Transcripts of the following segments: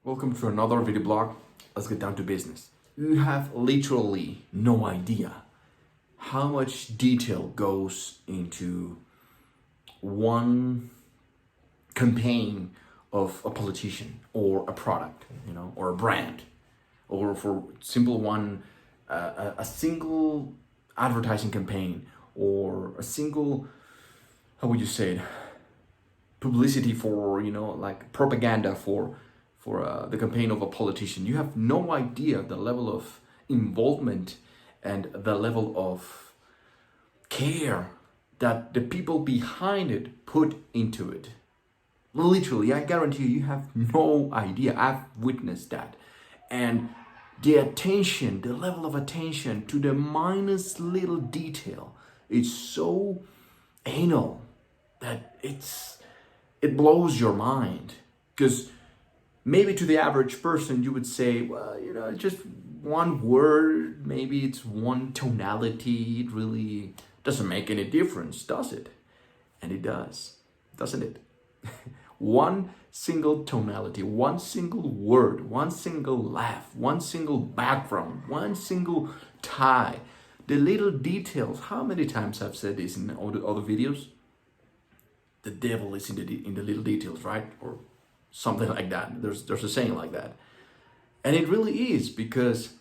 Welcome to another video blog. Let's get down to business. You have literally no idea how much detail goes into one campaign of a politician or a product, or a brand, or for simple one, a single advertising campaign or a single, how would you say it, publicity for, like propaganda for the campaign of a politician. You have no idea the level of involvement and the level of care that the people behind it put into it. Literally, I guarantee you have no idea. I've witnessed that. And the attention, the level of attention to the minus little detail is so anal that it blows your mind. Because maybe to the average person, you would say, well, just one word, maybe it's one tonality. It really doesn't make any difference, does it? And it does, doesn't it? One single tonality, one single word, one single laugh, one single background, one single tie. The little details. How many times I've said this in all the other videos? The devil is in the little details, right? Or something like that. There's a saying like that. And it really is, because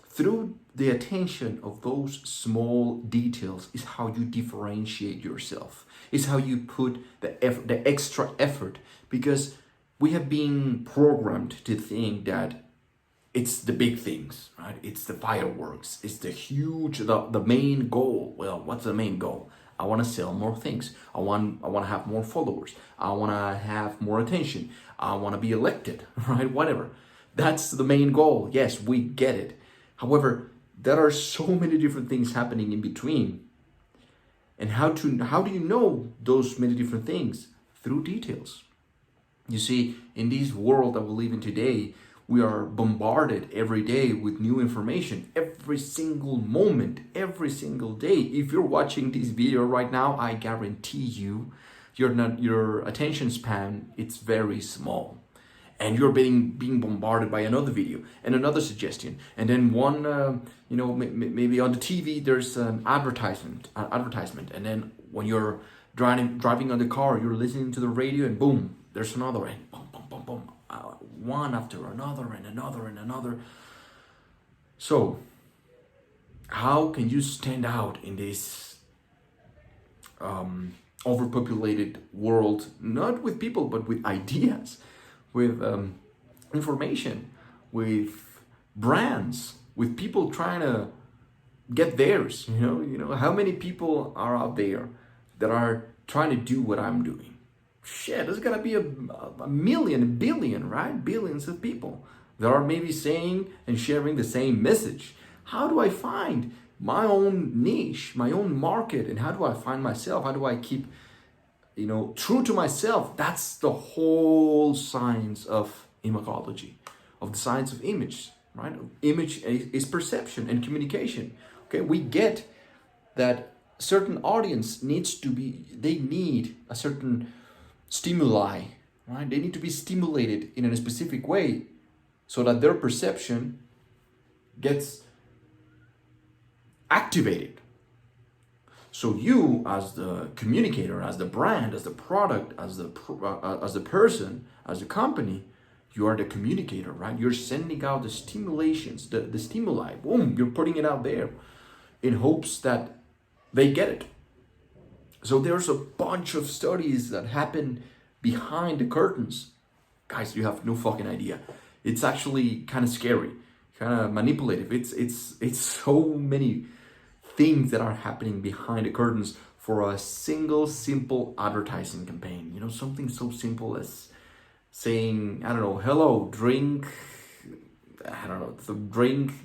through the attention of those small details is how you differentiate yourself. Is how you put the extra effort, because we have been programmed to think that it's the big things, right? It's the fireworks. It's the huge, the main goal. Well, what's the main goal? I want to sell more things. I want to have more followers. I want to have more attention. I want to be elected, right? Whatever. That's the main goal. Yes, we get it. However, there are so many different things happening in between. And how do you know those many different things? Through details. You see, in this world that we live in today, we are bombarded every day with new information, every single moment, every single day. If you're watching this video right now, I guarantee you, your attention span, it's very small. And you're being bombarded by another video and another suggestion. And then one, maybe on the TV, there's an advertisement. And then when you're driving on the car, you're listening to the radio and boom, there's another, and boom, boom, boom, boom. One after another and another and another. So, how can you stand out in this overpopulated world, not with people, but with ideas, with information, with brands, with people trying to get theirs? How many people are out there that are trying to do what I'm doing? Shit, there's gotta be a million, a billion, right? Billions of people that are maybe saying and sharing the same message. How do I find my own niche, my own market, and how do I find myself? How do I keep, true to myself? That's the whole science of imagology, of the science of image, right? Image is perception and communication. Okay, we get that certain audience they need a certain stimuli, right? They need to be stimulated in a specific way so that their perception gets activated. So you, as the communicator, as the brand, as the product, as the person, as the company, you are the communicator, right? You're sending out the stimulations, the stimuli. Boom, you're putting it out there in hopes that they get it. So there's a bunch of studies that happen behind the curtains. Guys, you have no fucking idea. It's actually kind of scary, kind of manipulative. It's so many things that are happening behind the curtains for a single simple advertising campaign. Something so simple as saying, I don't know, hello, drink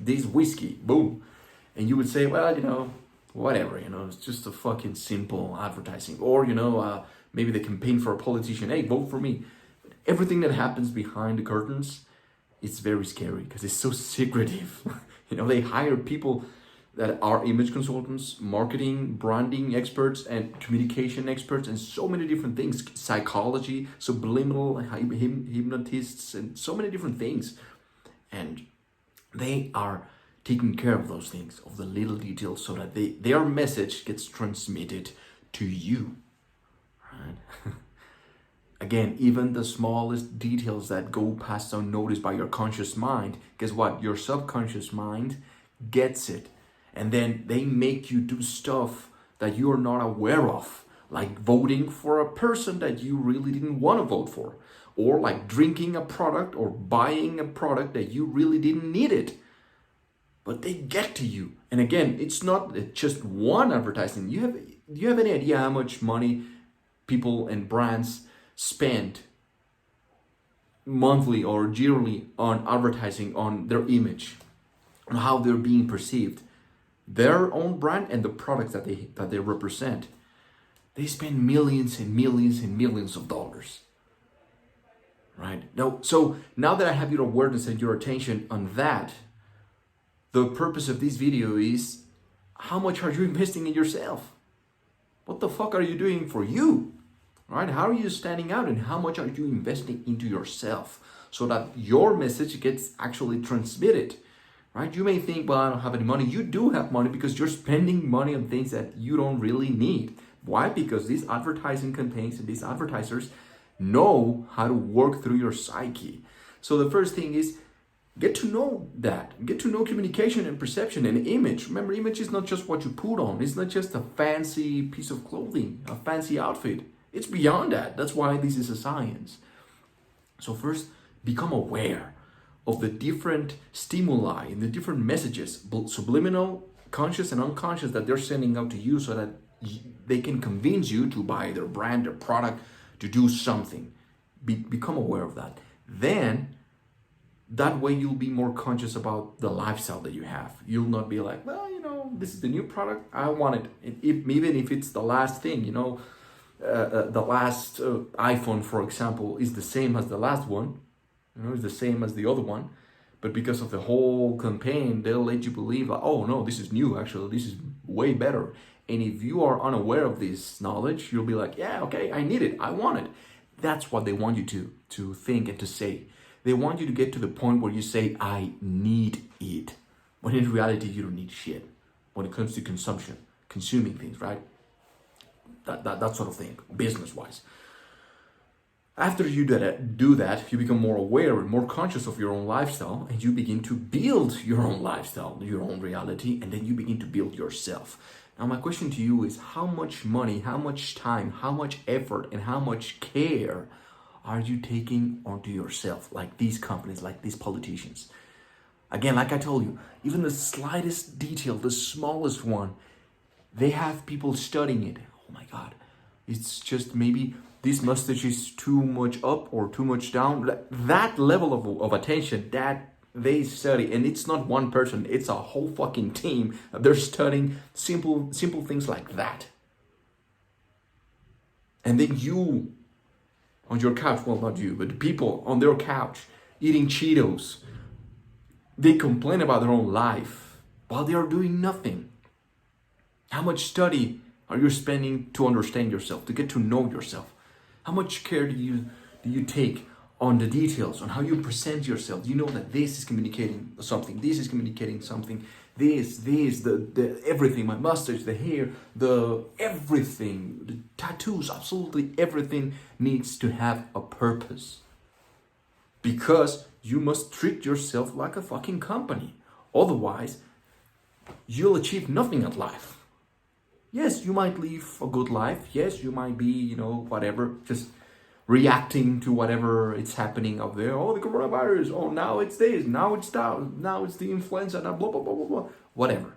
this whiskey, boom. And you would say, well, whatever, it's just a fucking simple advertising. Or, maybe the campaign for a politician, hey, vote for me. But everything that happens behind the curtains, it's very scary because it's so secretive. They hire people that are image consultants, marketing, branding experts, and communication experts, and so many different things, psychology, subliminal hypnotists, and so many different things. And they are taking care of those things, of the little details, so that their message gets transmitted to you, right? Again, even the smallest details that go past unnoticed by your conscious mind, guess what? Your subconscious mind gets it. And then they make you do stuff that you're not aware of, like voting for a person that you really didn't want to vote for, or like drinking a product or buying a product that you really didn't need it. But they get to you. And again, it's not just one advertising. Do you have any idea how much money people and brands spend monthly or yearly on advertising on their image, on how they're being perceived? Their own brand and the products that they represent, they spend millions and millions and millions of dollars, right? So now that I have your awareness and your attention on that, the purpose of this video is, how much are you investing in yourself? What the fuck are you doing for you, right? How are you standing out, and how much are you investing into yourself so that your message gets actually transmitted? Right? You may think, well, I don't have any money. You do have money because you're spending money on things that you don't really need. Why? Because these advertising campaigns and these advertisers know how to work through your psyche. So the first thing is, get to know that. Get to know communication and perception and image. Remember, image is not just what you put on. It's not just a fancy piece of clothing, a fancy outfit. It's beyond that. That's why this is a science. So first, become aware of the different stimuli and the different messages, subliminal, conscious and unconscious, that they're sending out to you, so that they can convince you to buy their brand, their product, to do something. Become aware of that. Then, that way you'll be more conscious about the lifestyle that you have. You'll not be like, well, this is the new product, I want it. Even if it's the last thing, the last iPhone, for example, is the same as the last one. It's the same as the other one, but because of the whole campaign, they'll let you believe, like, oh no, this is new, actually, this is way better. And if you are unaware of this knowledge, you'll be like, yeah, okay, I need it, I want it. That's what they want you to think and to say. They want you to get to the point where you say, I need it. When in reality, you don't need shit when it comes to consumption, consuming things, right? That sort of thing, business-wise. After you do that, you become more aware and more conscious of your own lifestyle, and you begin to build your own lifestyle, your own reality, and then you begin to build yourself. Now, my question to you is, how much money, how much time, how much effort, and how much care are you taking onto yourself, like these companies, like these politicians? Again, like I told you, even the slightest detail, the smallest one, they have people studying it. Oh my God, it's just maybe this mustache is too much up or too much down. That level of attention that they study, and it's not one person, it's a whole fucking team. They're studying simple things like that. And then you, on your couch, well, not you, but people on their couch eating Cheetos, they complain about their own life while they are doing nothing. How much study are you spending to understand yourself, to get to know yourself? How much care do you take on the details, on how you present yourself? You know that this is communicating something, this is communicating something, the everything, my mustache, the hair, the everything, the tattoos, absolutely everything needs to have a purpose. Because you must treat yourself like a fucking company. Otherwise, you'll achieve nothing at life. Yes, you might live a good life. Yes, you might be, whatever, just reacting to whatever it's happening up there. Oh, the coronavirus. Oh, now it's this. Now it's that. Now it's the influenza. Now blah, blah, blah, blah, blah. Whatever.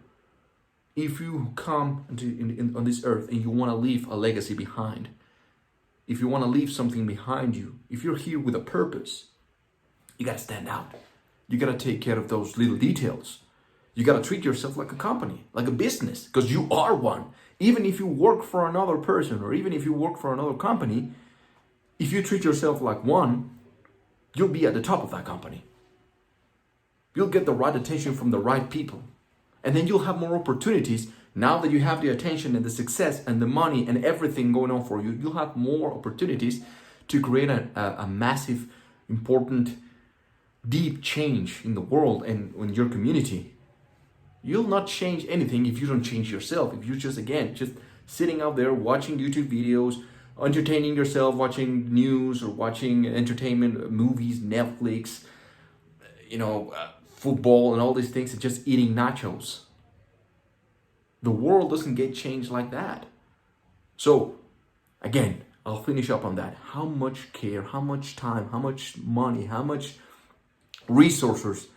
If you come on this earth and you want to leave a legacy behind, if you want to leave something behind you, if you're here with a purpose, you got to stand out. You got to take care of those little details. You got to treat yourself like a company, like a business, because you are one. Even if you work for another person, or even if you work for another company, if you treat yourself like one, you'll be at the top of that company. You'll get the right attention from the right people. And then you'll have more opportunities. Now that you have the attention and the success and the money and everything going on for you, you'll have more opportunities to create a massive, important, deep change in the world and in your community. You'll not change anything if you don't change yourself. If you just sitting out there watching YouTube videos, entertaining yourself, watching news or watching entertainment, movies, Netflix, football and all these things, and just eating nachos. The world doesn't get changed like that. So, again, I'll finish up on that. How much care, how much time, how much money, how much resources,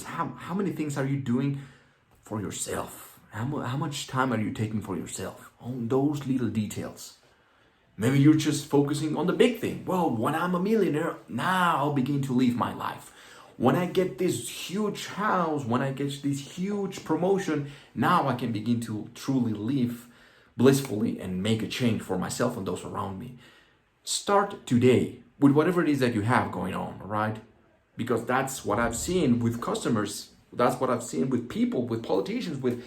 how many things are you doing for yourself? How much time are you taking for yourself? On those little details. Maybe you're just focusing on the big thing. Well, when I'm a millionaire, now I'll begin to live my life. When I get this huge house, when I get this huge promotion, now I can begin to truly live blissfully and make a change for myself and those around me. Start today with whatever it is that you have going on, right? Because that's what I've seen with customers. That's what I've seen with people, with politicians, with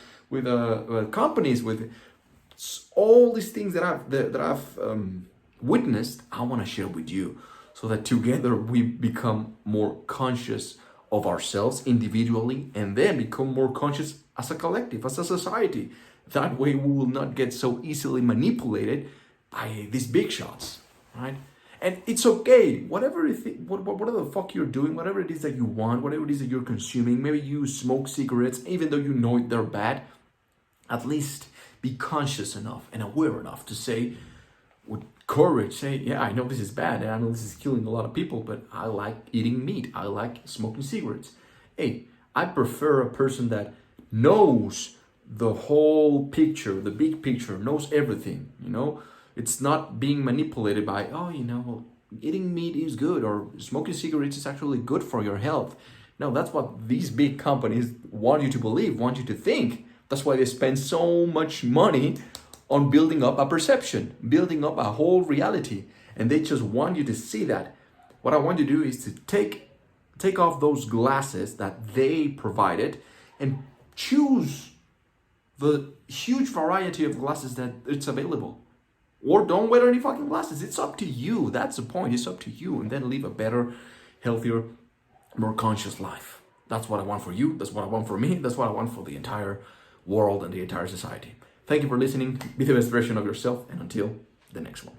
companies, with all these things that I've witnessed. I want to share with you, so that together we become more conscious of ourselves individually, and then become more conscious as a collective, as a society. That way we will not get so easily manipulated by these big shots, right? And it's okay, whatever the fuck you're doing, whatever it is that you want, whatever it is that you're consuming. Maybe you smoke cigarettes, even though you know they're bad. At least be conscious enough and aware enough to say, with courage, yeah, I know this is bad, and I know this is killing a lot of people, but I like eating meat, I like smoking cigarettes. Hey, I prefer a person that knows the whole picture, the big picture, knows everything, It's not being manipulated by, eating meat is good, or smoking cigarettes is actually good for your health. No, that's what these big companies want you to believe, want you to think. That's why they spend so much money on building up a perception, building up a whole reality. And they just want you to see that. What I want you to do is to take off those glasses that they provided and choose the huge variety of glasses that it's available. Or don't wear any fucking glasses. It's up to you. That's the point. It's up to you. And then live a better, healthier, more conscious life. That's what I want for you. That's what I want for me. That's what I want for the entire world and the entire society. Thank you for listening. Be the best version of yourself, and until the next one.